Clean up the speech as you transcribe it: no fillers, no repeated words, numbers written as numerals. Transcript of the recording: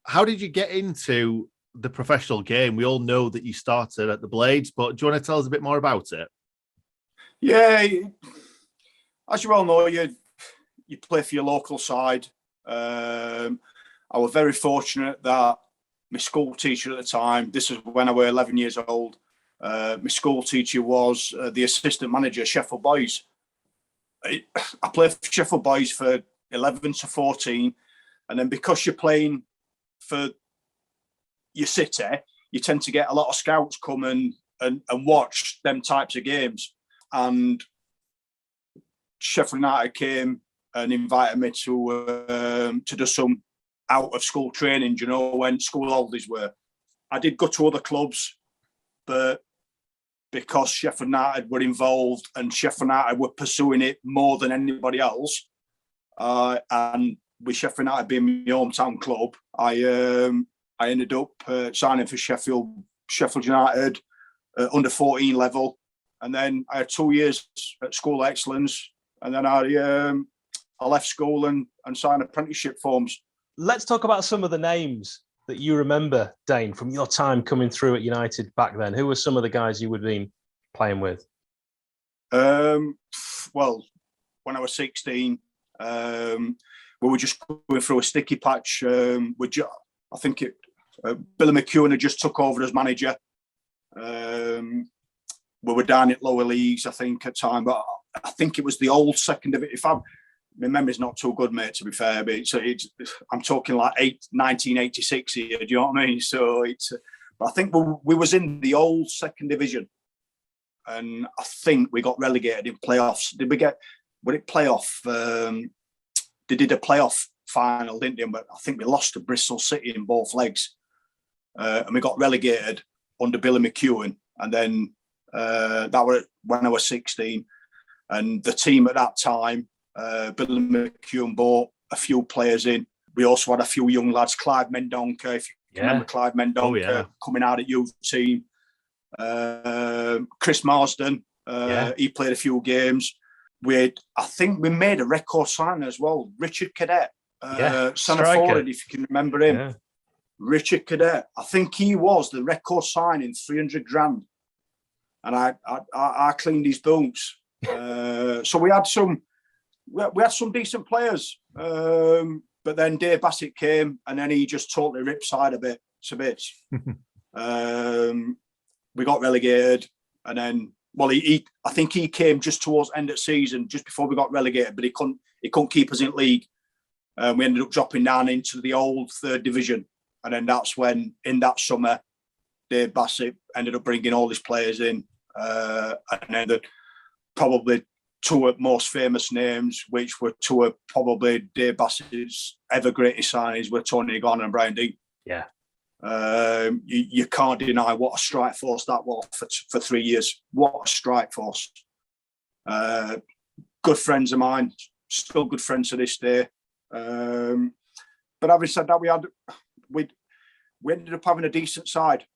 how did you get into the professional game? We all know that you started at the Blades, but do you want to tell us a bit more about it? Yeah, as you well know, you play for your local side. I was very fortunate that my school teacher at the time, this is when I was 11 years old, my school teacher was the assistant manager of Sheffield Boys. I played for Sheffield Boys for 11 to 14, and then because you're playing for your city, you tend to get a lot of scouts come and watch them types of games. And Sheffield United came and invited me to do some out of school training, you know, when school holidays were. I did go to other clubs, but because Sheffield United were involved and Sheffield United were pursuing it more than anybody else, and with Sheffield United being my hometown club, I ended up signing for Sheffield United under 14 level, and then I had 2 years at School of Excellence, and then I left school and signed apprenticeship forms. Let's talk about some of the names that you remember, Dane, from your time coming through at United back then. Who were some of the guys you would have been playing with? Well, when I was 16, we were just going through a sticky patch. Billy McEwen had just took over as manager. We were down at lower leagues, I think, at time, but I think it was the old second of it. My memory's not too good, mate, to be fair, but I'm talking like 1986 here, do you know what I mean? So but I think we was in the old second division, and I think we got relegated in playoffs. Did we get, would it playoff? They did a playoff final, didn't they? But I think we lost to Bristol City in both legs, and we got relegated under Billy McEwen. And then that was when I was 16, and the team at that time, Billy McEwen bought a few players in. We also had a few young lads, Clive Mendonca, if you remember Clive Mendonca, coming out at youth team. Chris Marsden, he played a few games. I think we made a record signing as well. Richard Cadet, centre forward, if you can remember him. Yeah. Richard Cadet, I think he was the record signing, 300 grand. And I cleaned his boots. So we had some decent players. But then Dave Bassett came, and then he just totally ripped side a bit to bits. We got relegated, and then I think he came just towards end of season, just before we got relegated, but he couldn't keep us in league. We ended up dropping down into the old third division, and then that's when, in that summer, Dave Bassett ended up bringing all his players in, and then probably two of most famous names, which were two of probably Dave Bassett's ever greatest signings, were Tony Garner and Brian Dean. Yeah. You can't deny what a strike force that was for 3 years. What a strike force. Good friends of mine, still good friends to this day. But having said that, we ended up having a decent side.